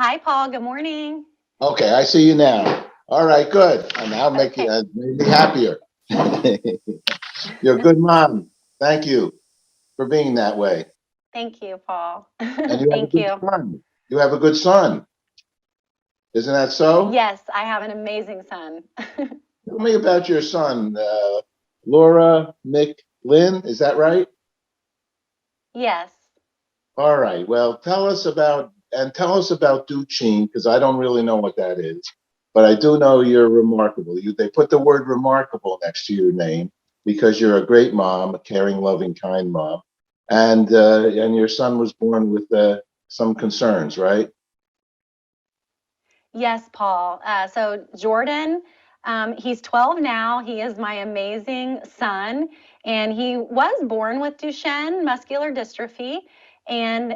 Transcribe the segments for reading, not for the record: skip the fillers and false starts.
Hi, Paul. Good morning. Okay, I see you now. All right, good. And now make you Okay. made me happier. You're a good mom. Thank you for being that way. Thank you, Paul. And you have a Thank good you. son. You have a good son. Isn't that so? Yes, I have an amazing son. Tell me about your son, Laura McLinn. Is that right? Yes. All right. Well, tell us about Duchenne because I don't really know what that is, but I do know you're remarkable. They put the word remarkable next to your name because you're a great mom, a caring, loving, kind mom, and your son was born with some concerns, right? Yes, Paul. So Jordan, he's 12 now. He is my amazing son, and he was born with Duchenne muscular dystrophy. And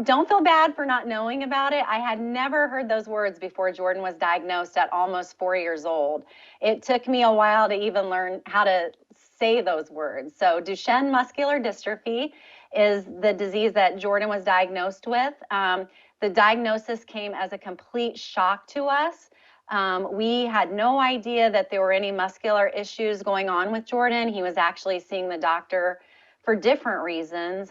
don't feel bad for not knowing about it. I had never heard those words before Jordan was diagnosed at almost 4 years old. It took me a while to even learn how to say those words. So Duchenne muscular dystrophy is the disease that Jordan was diagnosed with. The diagnosis came as a complete shock to us. We had no idea that there were any muscular issues going on with Jordan. He was actually seeing the doctor for different reasons.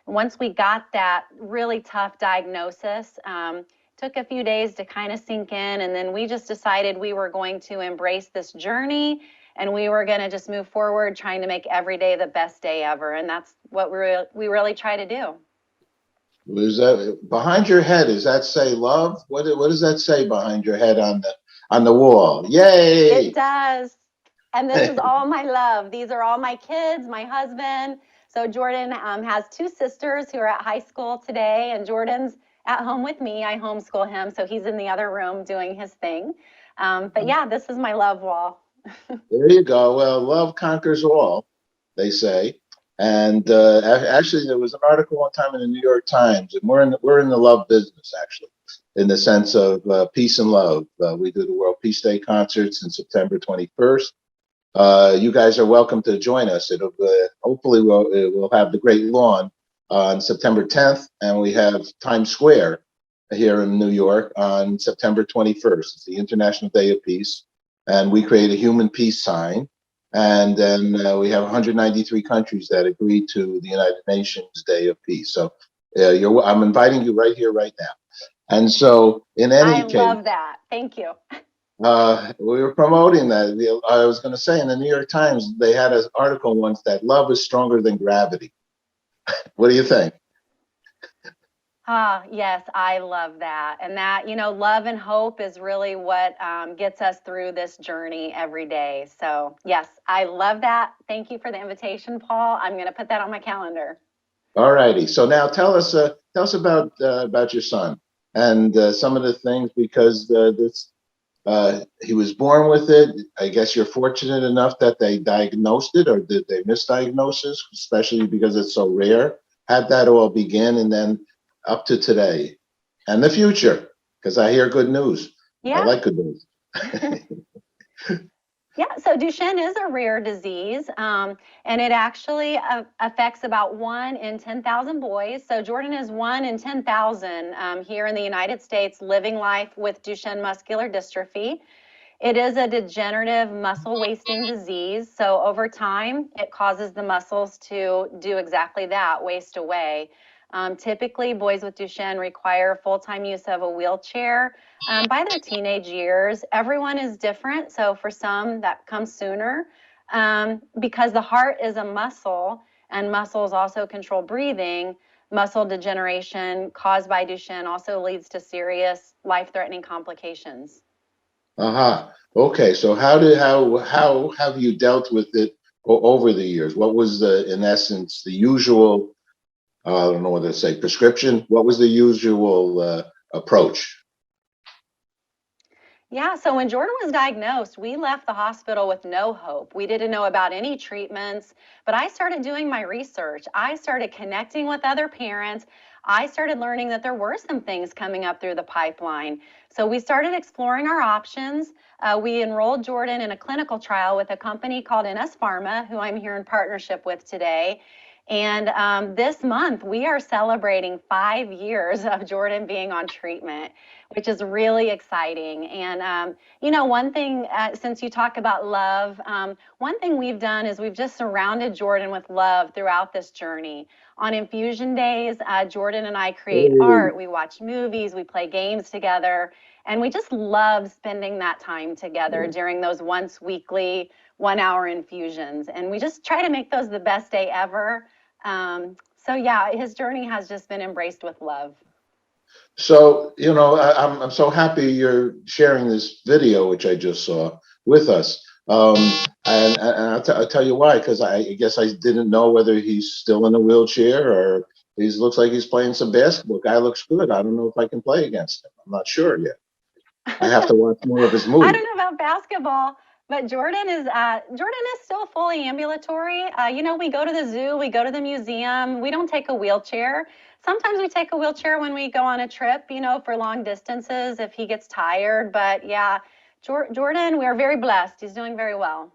Once we got that really tough diagnosis, took a few days to kind of sink in, and then we just decided we were going to embrace this journey and we were going to just move forward trying to make every day the best day ever. And that's what we really try to do. Was that behind your head? Does that say love? What does that say behind your head on the wall? It Yay! does. And this is all my love. These are all my kids, my husband. So Jordan has two sisters who are at high school today, and Jordan's at home with me. I homeschool him, so he's in the other room doing his thing. But yeah, this is my love wall. There you go. Well, love conquers all, they say. And actually, there was an article one time in the New York Times, and we're in the love business, actually, in the sense of peace and love. We do the World Peace Day concerts in September 21st. You guys are welcome to join us. It'll hopefully we'll have the Great Lawn on September 10th, and we have Times Square here in New York on September 21st. It's the International Day of Peace, and we create a human peace sign. And then we have 193 countries that agreed to the United Nations Day of Peace. So I'm inviting you right here, right now. And so, in I any case, love that. Thank you. we were promoting that. I was going to say in the New York Times, they had an article once that love is stronger than gravity. What do you think? Ah, yes, I love that. And that, love and hope is really what gets us through this journey every day. So, yes, I love that. Thank you for the invitation, Paul. I'm going to put that on my calendar. All righty. So now tell us about your son and some of the things because this he was born with it. I guess you're fortunate enough that they diagnosed it, or did they misdiagnose it, especially because it's so rare. How'd that all begin, and then up to today and the future? Because I hear good news. I Yeah. like good news. Yeah, so Duchenne is a rare disease, and it actually affects about 1 in 10,000 boys. So Jordan is 1 in 10,000 here in the United States living life with Duchenne muscular dystrophy. It is a degenerative muscle wasting disease. So over time, it causes the muscles to do exactly that, waste away. Typically, boys with Duchenne require full-time use of a wheelchair by their teenage years. Everyone is different. So for some, that comes sooner because the heart is a muscle and muscles also control breathing. Muscle degeneration caused by Duchenne also leads to serious life-threatening complications. Uh-huh. Okay, so how have you dealt with it over the years? What was in essence the usual I don't know what to say, prescription? What was the usual approach? Yeah, so when Jordan was diagnosed, we left the hospital with no hope. We didn't know about any treatments, but I started doing my research. I started connecting with other parents. I started learning that there were some things coming up through the pipeline. So we started exploring our options. We enrolled Jordan in a clinical trial with a company called NS Pharma, who I'm here in partnership with today. And this month, we are celebrating 5 years of Jordan being on treatment, which is really exciting. And, one thing, since you talk about love, one thing we've done is we've just surrounded Jordan with love throughout this journey. On infusion days, Jordan and I create art, we watch movies, we play games together, and we just love spending that time together during those once weekly 1 hour infusions. And we just try to make those the best day ever. So yeah, his journey has just been embraced with love. So, I'm so happy you're sharing this video, which I just saw, with us. And I'll tell you why, because I guess I didn't know whether he's still in a wheelchair or he looks like he's playing some basketball. Guy looks good. I don't know if I can play against him. I'm not sure yet. I have to watch more of his movies. I don't know about basketball, but Jordan is still fully ambulatory. We go to the zoo, we go to the museum. We don't take a wheelchair. Sometimes we take a wheelchair when we go on a trip, for long distances if he gets tired. But yeah, Jordan, we are very blessed. He's doing very well.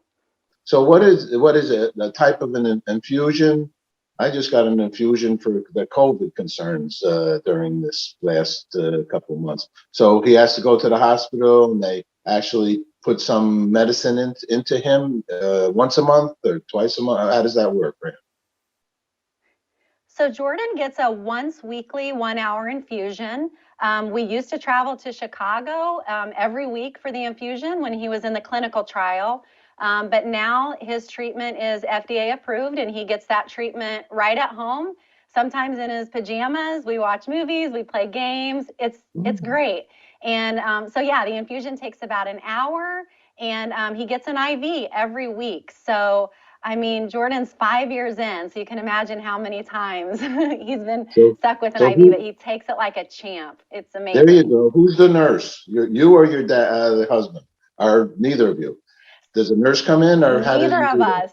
So what is it? A type of an infusion? I just got an infusion for the COVID concerns during this last couple of months. So he has to go to the hospital, and they actually put some medicine into him once a month or twice a month. How does that work for him? So Jordan gets a once weekly 1 hour infusion. We used to travel to Chicago every week for the infusion when he was in the clinical trial. But now his treatment is FDA approved, and he gets that treatment right at home. Sometimes in his pajamas, we watch movies, we play games. It's great. And so yeah, the infusion takes about an hour, and he gets an IV every week. So I mean, Jordan's 5 years in, so you can imagine how many times he's been stuck with an IV, but he takes it like a champ. It's amazing. There you go. Who's the nurse? You or your dad, the husband, or neither of you? Does a nurse come in, or how does neither of us?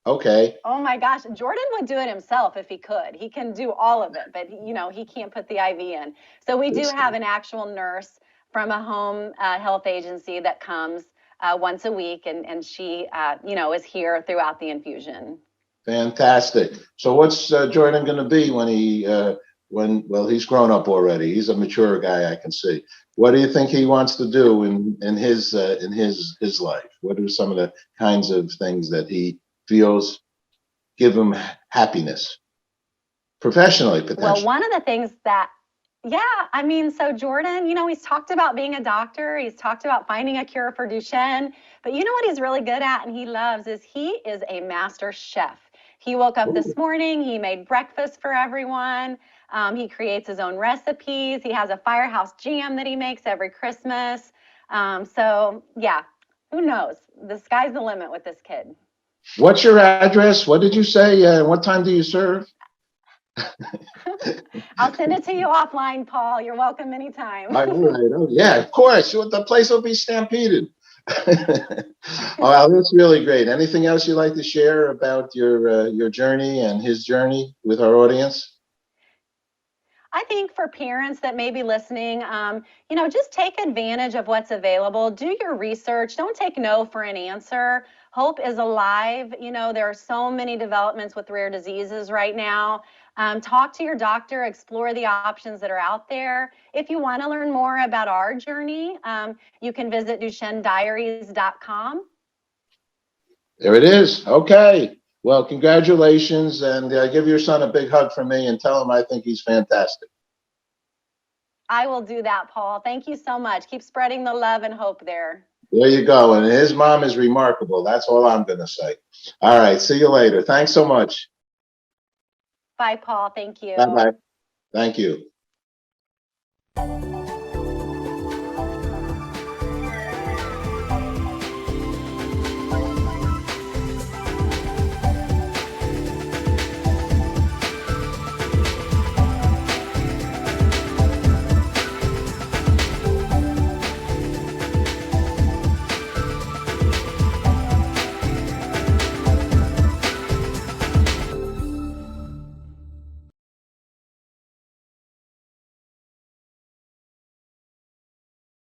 Okay. Oh my gosh, Jordan would do it himself if he could. He can do all of it, but he can't put the IV in. So we do have an actual nurse from a home health agency that comes once a week, and she is here throughout the infusion. Fantastic. So what's Jordan going to be when he's grown up already? He's a mature guy, I can see. What do you think he wants to do in his life? What are some of the kinds of things that he feels give him happiness professionally, potentially? Well, one of the things that so Jordan, he's talked about being a doctor. He's talked about finding a cure for Duchenne. But you know what he's really good at and he loves is he is a master chef. He woke up this morning. He made breakfast for everyone. He creates his own recipes. He has a firehouse jam that he makes every Christmas. So, yeah, who knows? The sky's the limit with this kid. What's your address? What did you say? What time do you serve? I'll send it to you offline, Paul. You're welcome anytime. All right. Oh, yeah, of course. The place will be stampeded. Well, that's really great. Anything else you'd like to share about your journey and his journey with our audience? I think for parents that may be listening, just take advantage of what's available. Do your research. Don't take no for an answer. Hope is alive. There are so many developments with rare diseases right now. Talk to your doctor, explore the options that are out there. If you want to learn more about our journey, you can visit DuchenneDiaries.com. There it is. Okay. Well, congratulations, and give your son a big hug from me and tell him I think he's fantastic. I will do that, Paul. Thank you so much. Keep spreading the love and hope there. There you go. And his mom is remarkable. That's all I'm going to say. All right. See you later. Thanks so much. Bye, Paul. Thank you. Bye-bye. Thank you.